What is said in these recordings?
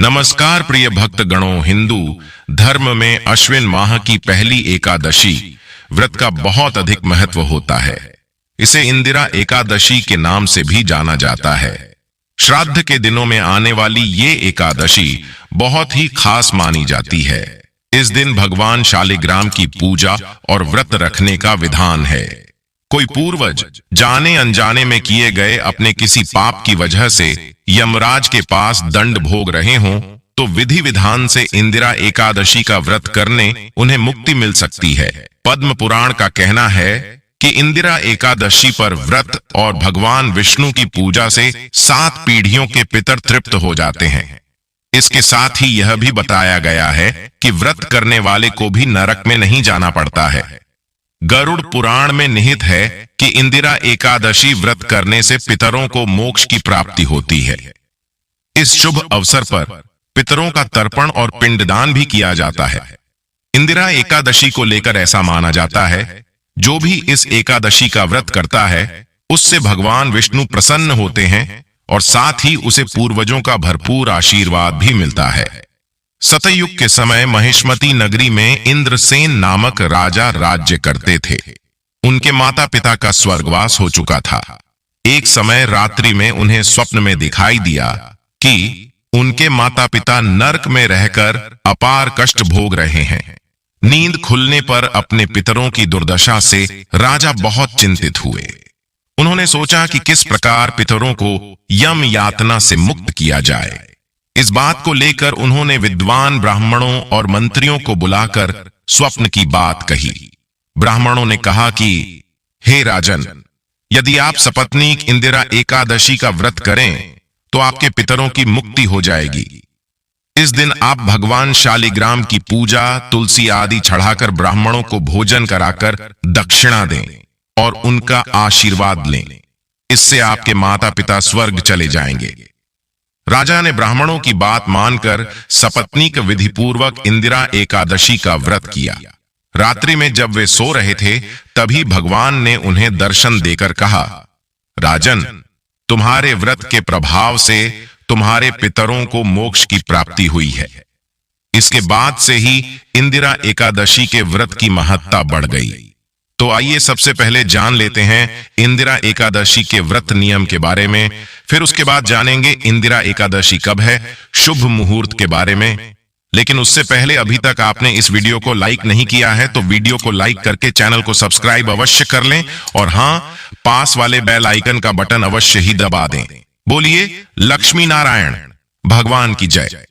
नमस्कार प्रिय भक्त गणों। हिंदू धर्म में अश्विन माह की पहली एकादशी व्रत का बहुत अधिक महत्व होता है। इसे इंदिरा एकादशी के नाम से भी जाना जाता है। श्राद्ध के दिनों में आने वाली ये एकादशी बहुत ही खास मानी जाती है। इस दिन भगवान शालिग्राम की पूजा और व्रत रखने का विधान है। कोई पूर्वज जाने अनजाने में किए गए अपने किसी पाप की वजह से यमराज के पास दंड भोग रहे हों तो विधि विधान से इंदिरा एकादशी का व्रत करने उन्हें मुक्ति मिल सकती है। पद्म पुराण का कहना है कि इंदिरा एकादशी पर व्रत और भगवान विष्णु की पूजा से 7 पीढ़ियों के पितर तृप्त हो जाते हैं। इसके साथ ही यह भी बताया गया है कि व्रत करने वाले को भी नरक में नहीं जाना पड़ता है। गरुड़ पुराण में निहित है कि इंदिरा एकादशी व्रत करने से पितरों को मोक्ष की प्राप्ति होती है। इस शुभ अवसर पर पितरों का तर्पण और पिंडदान भी किया जाता है। इंदिरा एकादशी को लेकर ऐसा माना जाता है, जो भी इस एकादशी का व्रत करता है उससे भगवान विष्णु प्रसन्न होते हैं और साथ ही उसे पूर्वजों का भरपूर आशीर्वाद भी मिलता है। सतयुग के समय महिष्मती नगरी में इंद्रसेन नामक राजा राज्य करते थे। उनके माता पिता का स्वर्गवास हो चुका था। एक समय रात्रि में उन्हें स्वप्न में दिखाई दिया कि उनके माता पिता नरक में रहकर अपार कष्ट भोग रहे हैं। नींद खुलने पर अपने पितरों की दुर्दशा से राजा बहुत चिंतित हुए। उन्होंने सोचा कि किस प्रकार पितरों को यम यातना से मुक्त किया जाए। इस बात को लेकर उन्होंने विद्वान ब्राह्मणों और मंत्रियों को बुलाकर स्वप्न की बात कही। ब्राह्मणों ने कहा कि हे राजन, यदि आप सपत्नीक इंदिरा एकादशी का व्रत करें तो आपके पितरों की मुक्ति हो जाएगी। इस दिन आप भगवान शालिग्राम की पूजा, तुलसी आदि चढ़ाकर ब्राह्मणों को भोजन कराकर दक्षिणा दें और उनका आशीर्वाद लें। इससे आपके माता पिता स्वर्ग चले जाएंगे। राजा ने ब्राह्मणों की बात मानकर सपत्नीक विधिपूर्वक इंदिरा एकादशी का व्रत किया। रात्रि में जब वे सो रहे थे तभी भगवान ने उन्हें दर्शन देकर कहा, राजन, तुम्हारे व्रत के प्रभाव से तुम्हारे पितरों को मोक्ष की प्राप्ति हुई है। इसके बाद से ही इंदिरा एकादशी के व्रत की महत्ता बढ़ गई। तो आइए सबसे पहले जान लेते हैं इंदिरा एकादशी के व्रत नियम के बारे में। फिर उसके बाद जानेंगे इंदिरा एकादशी कब है, शुभ मुहूर्त के बारे में। लेकिन उससे पहले अभी तक आपने इस वीडियो को लाइक नहीं किया है तो वीडियो को लाइक करके चैनल को सब्सक्राइब अवश्य कर लें और हां, पास वाले बेल आइकन का बटन अवश्य ही दबा दें। बोलिए लक्ष्मी नारायण भगवान की जय।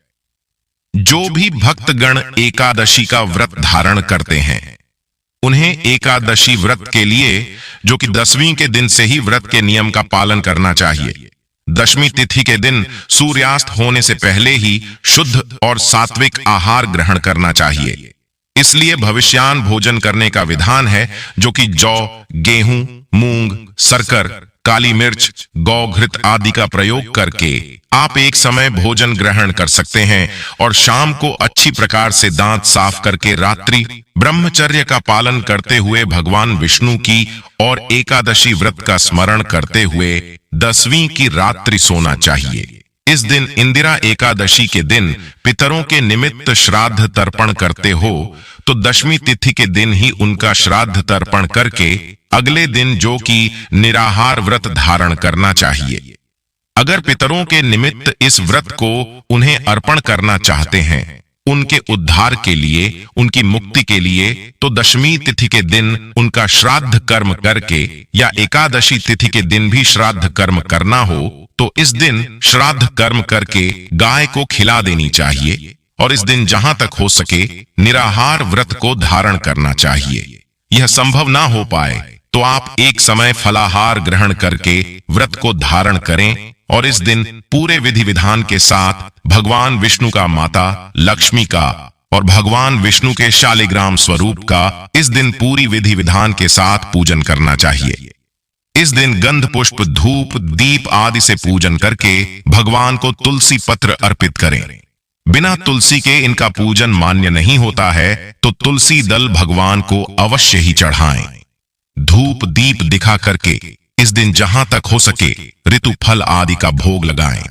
जो भी भक्तगण एकादशी का व्रत धारण करते हैं उन्हें एकादशी व्रत के लिए, जो कि 10वीं के दिन से ही व्रत के नियम का पालन करना चाहिए। 10वीं तिथि के दिन सूर्यास्त होने से पहले ही शुद्ध और सात्विक आहार ग्रहण करना चाहिए। इसलिए भविष्यान भोजन करने का विधान है, जो कि जौ, गेहूं, मूंग, शक्कर, काली मिर्च, गौघृत आदि का प्रयोग करके आप एक समय भोजन ग्रहण कर सकते हैं और शाम को अच्छी प्रकार से दांत साफ करके रात्रि ब्रह्मचर्य का पालन करते हुए भगवान विष्णु की और एकादशी व्रत का स्मरण करते हुए 10वीं की रात्रि सोना चाहिए। इस दिन इंदिरा एकादशी के दिन पितरों के निमित्त श्राद्ध तर्पण करते हो तो 10वीं तिथि के दिन ही उनका श्राद्ध तर्पण करके अगले दिन, जो कि निराहार व्रत धारण करना चाहिए। अगर पितरों के निमित्त इस व्रत को उन्हें अर्पण करना चाहते हैं उनके उद्धार के लिए, उनकी मुक्ति के लिए, तो 10वीं तिथि के दिन उनका श्राद्ध कर्म करके या एकादशी तिथि के दिन भी श्राद्ध कर्म करना हो तो इस दिन श्राद्ध कर्म करके गाय को खिला देनी चाहिए और इस दिन जहां तक हो सके निराहार व्रत को धारण करना चाहिए। यह संभव ना हो पाए तो आप एक समय फलाहार ग्रहण करके व्रत को धारण करें और इस दिन पूरे विधि विधान के साथ भगवान विष्णु का, माता लक्ष्मी का और भगवान विष्णु के शालिग्राम स्वरूप का इस दिन पूरी विधि विधान के साथ पूजन करना चाहिए। इस दिन गंध पुष्प, धूप, दीप आदि से पूजन करके भगवान को तुलसी पत्र अर्पित करें। बिना तुलसी के इनका पूजन मान्य नहीं होता है तो तुलसी दल भगवान को अवश्य ही चढ़ाएं। धूप दीप दिखा करके इस दिन जहां तक हो सके ऋतु फल आदि का भोग लगाएं।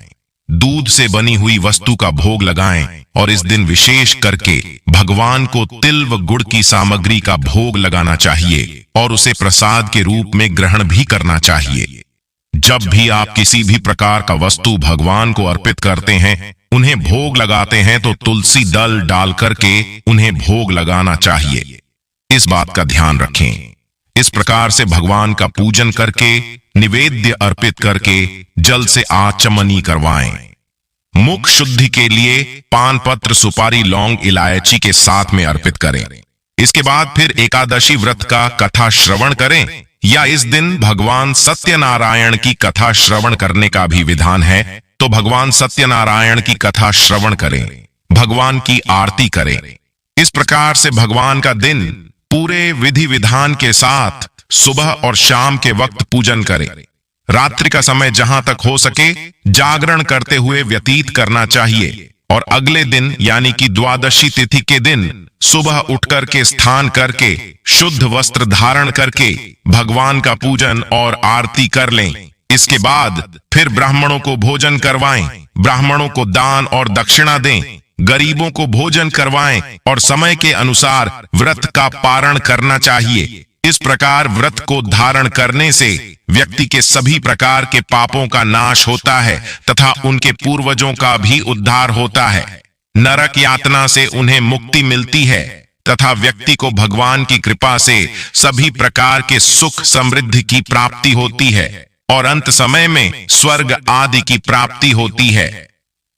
दूध से बनी हुई वस्तु का भोग लगाएं और इस दिन विशेष करके भगवान को तिल व गुड़ की सामग्री का भोग लगाना चाहिए और उसे प्रसाद के रूप में ग्रहण भी करना चाहिए। जब भी आप किसी भी प्रकार का वस्तु भगवान को अर्पित करते हैं, उन्हें भोग लगाते हैं, तो तुलसी दल डाल करके उन्हें भोग लगाना चाहिए। इस बात का ध्यान रखें। इस प्रकार से भगवान का पूजन करके निवेद्य अर्पित करके जल से आचमनी करवाएं। मुख शुद्धि के लिए पान पत्र, सुपारी, लौंग, इलायची के साथ में अर्पित करें। इसके बाद फिर एकादशी व्रत का कथा श्रवण करें, या इस दिन भगवान सत्यनारायण की कथा श्रवण करने का भी विधान है, तो भगवान सत्यनारायण की कथा श्रवण करें, भगवान की आरती करें। इस प्रकार से भगवान का दिन पूरे विधि विधान के साथ सुबह और शाम के वक्त पूजन करें। रात्रि का समय जहां तक हो सके जागरण करते हुए व्यतीत करना चाहिए, और अगले दिन यानी कि द्वादशी तिथि के दिन सुबह उठकर के स्नान करके शुद्ध वस्त्र धारण करके भगवान का पूजन और आरती कर लें। इसके बाद फिर ब्राह्मणों को भोजन करवाएं, ब्राह्मणों को दान और दक्षिणा दें, गरीबों को भोजन करवाएं और समय के अनुसार व्रत का पारण करना चाहिए। इस प्रकार व्रत को धारण करने से व्यक्ति के सभी प्रकार के पापों का नाश होता है तथा उनके पूर्वजों का भी उद्धार होता है। नरक यातना से उन्हें मुक्ति मिलती है तथा व्यक्ति को भगवान की कृपा से सभी प्रकार के सुख समृद्धि की प्राप्ति होती है और अंत समय में स्वर्ग आदि की प्राप्ति होती है।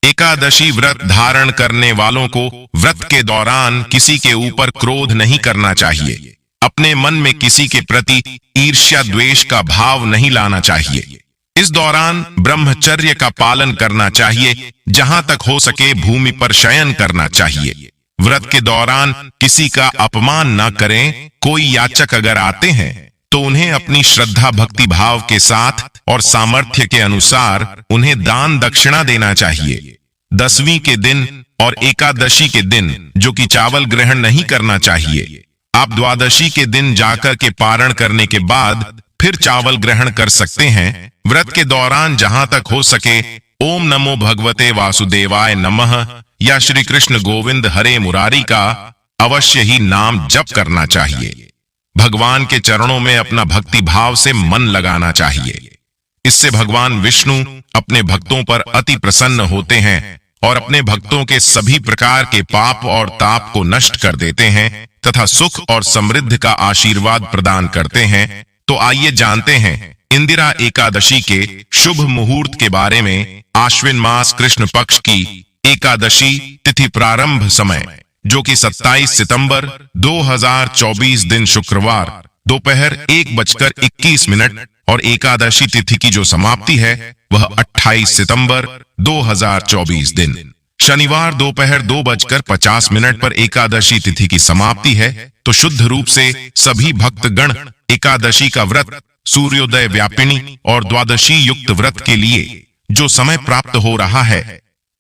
एकादशी व्रत धारण करने वालों को व्रत के दौरान किसी के ऊपर क्रोध नहीं करना चाहिए। अपने मन में किसी के प्रति ईर्ष्या द्वेष का भाव नहीं लाना चाहिए। इस दौरान ब्रह्मचर्य का पालन करना चाहिए। जहां तक हो सके भूमि पर शयन करना चाहिए। व्रत के दौरान किसी का अपमान न करें। कोई याचक अगर आते हैं तो उन्हें अपनी श्रद्धा भक्ति भाव के साथ और सामर्थ्य के अनुसार उन्हें दान दक्षिणा देना चाहिए। दसवीं के दिन और एकादशी के दिन जो कि चावल ग्रहण नहीं करना चाहिए। आप द्वादशी के दिन जाकर के पारण करने के बाद फिर चावल ग्रहण कर सकते हैं। व्रत के दौरान जहां तक हो सके ओम नमो भगवते वासुदेवाय नमः या श्री कृष्ण गोविंद हरे मुरारी का अवश्य ही नाम जप करना चाहिए। भगवान के चरणों में अपना भक्ति भाव से मन लगाना चाहिए। इससे भगवान विष्णु अपने भक्तों पर अति प्रसन्न होते हैं और अपने भक्तों के सभी प्रकार के पाप और ताप को नष्ट कर देते हैं तथा सुख और समृद्धि का आशीर्वाद प्रदान करते हैं। तो आइए जानते हैं इंदिरा एकादशी के शुभ मुहूर्त के बारे में। आश्विन मास कृष्ण पक्ष की एकादशी तिथि प्रारंभ समय जो कि 27 सितंबर 2024 दिन शुक्रवार दोपहर 1:21 और एकादशी तिथि की जो समाप्ति है वह 28 सितंबर 2024 दिन शनिवार दोपहर 2:50 पर एकादशी तिथि की समाप्ति है। तो शुद्ध रूप से सभी भक्तगण एकादशी का व्रत सूर्योदय व्यापिनी और द्वादशी युक्त व्रत के लिए जो समय प्राप्त हो रहा है,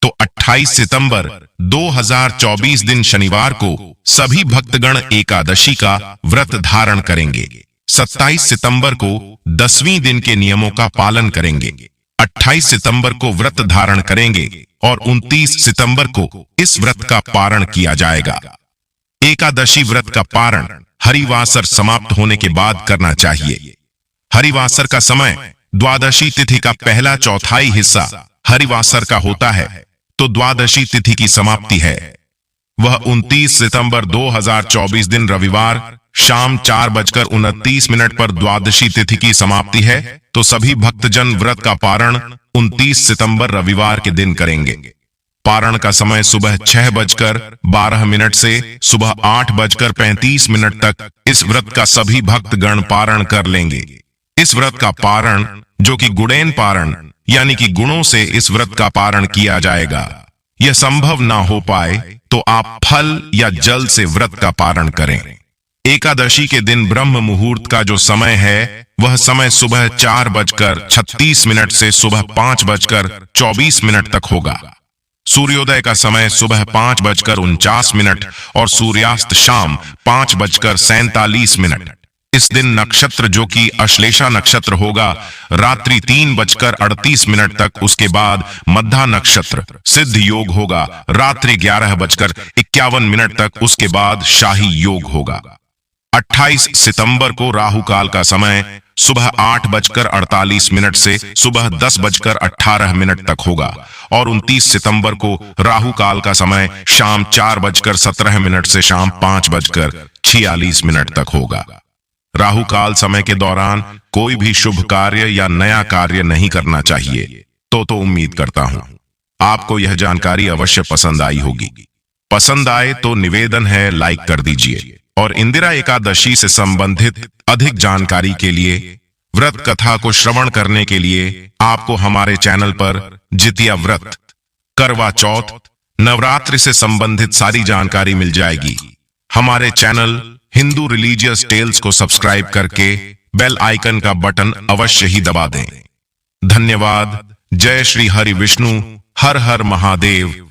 तो 28 सितंबर 2024 दिन शनिवार को सभी भक्तगण एकादशी का व्रत धारण करेंगे। 27 सितंबर को 10वीं दिन के नियमों का पालन करेंगे। 28 सितंबर को व्रत धारण करेंगे और 29 सितंबर को इस व्रत का पारण किया जाएगा। एकादशी व्रत का पारण हरिवासर समाप्त होने के बाद करना चाहिए। हरिवासर का समय द्वादशी तिथि का पहला चौथाई हिस्सा हरिवासर का होता है, तो द्वादशी तिथि की समाप्ति है वह 29 सितंबर 2024 दिन रविवार शाम 4:29 पर द्वादशी तिथि की समाप्ति है। तो सभी भक्तजन व्रत का पारण 29 सितंबर रविवार के दिन करेंगे। पारण का समय सुबह 6:12 से सुबह 8:35 तक इस व्रत का सभी भक्तगण पारण कर लेंगे। इस व्रत का पारण जो कि गुणेन पारण यानी कि गुणों से इस व्रत का पारण किया जाएगा। यह संभव ना हो पाए तो आप फल या जल से व्रत का पारण करें। एकादशी के दिन ब्रह्म मुहूर्त का जो समय है वह समय सुबह 4:36 से सुबह 5:24 तक होगा। सूर्योदय का समय सुबह 5:49 और सूर्यास्त शाम 5:47। इस दिन नक्षत्र जो कि अश्लेषा नक्षत्र होगा रात्रि 3:38 तक, उसके बाद मध्या नक्षत्र सिद्ध योग होगा रात्रि 11:51 तक, उसके बाद शाही योग होगा। 28 सितंबर को राहु काल का समय सुबह 8:48 से सुबह 10:18 तक होगा और 29 सितंबर को राहु काल का समय शाम 4:17 से शाम 5:46 तक होगा। राहु काल समय के दौरान कोई भी शुभ कार्य या नया कार्य नहीं करना चाहिए। तो उम्मीद करता हूं आपको यह जानकारी अवश्य पसंद आई होगी। पसंद आए तो निवेदन है लाइक कर दीजिए और इंदिरा एकादशी से संबंधित अधिक जानकारी के लिए, व्रत कथा को श्रवण करने के लिए आपको हमारे चैनल पर जितिया व्रत, करवा चौथ, नवरात्रि से संबंधित सारी जानकारी मिल जाएगी। हमारे चैनल हिंदू रिलीजियस टेल्स को सब्सक्राइब करके बेल आइकन का बटन अवश्य ही दबा दें। धन्यवाद। जय श्री हरि विष्णु। हर हर महादेव।